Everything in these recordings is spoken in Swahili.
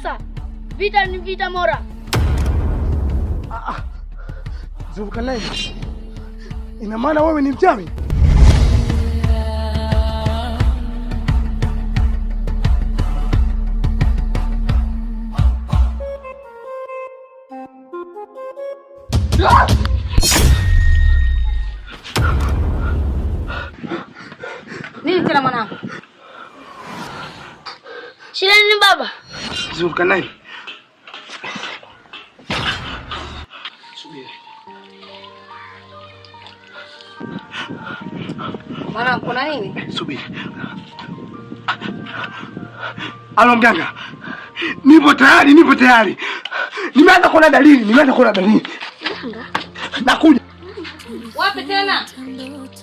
sasa. Vita ni vita mora. Zulkarnain, ina maana wewe ni mchawi? Nini tena mwanangu? Shida ni baba? Zulkarnain. Mwanangu kuna nini? Subiri. Alo mganga. Nipo tayari. Nimeanza kuona dalili. Nakuja. Wapi tena?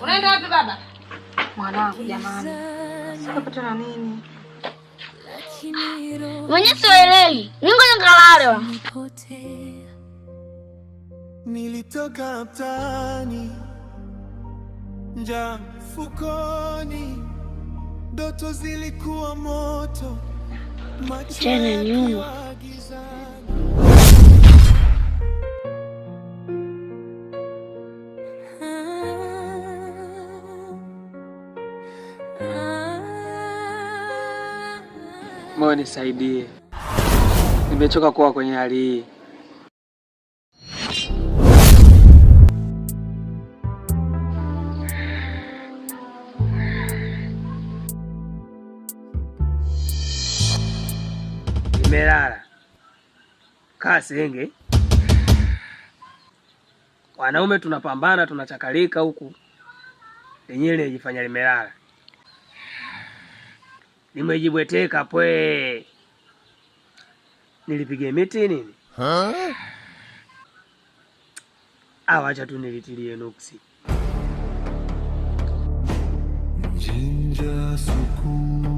Unaenda wapi baba? Mwanangu jamani. Sikapata nini? Mwenye sielewi. Ningo nikalale. Nilitoka mtaani, njaa fukoni, ndoto zilikuwa moto, macho yakiwa gizani. Moyo nisaidie. Nimechoka kuwa kwenye hali hii. Nimelala. Kaa senge. Wanaume tunapambana, tunachakalika huku. Lenyewe lijifanya limelala. Nimejibweteka pwe. Nilipige miti nini? Acha tu nilitilie nuksi. Jinja suku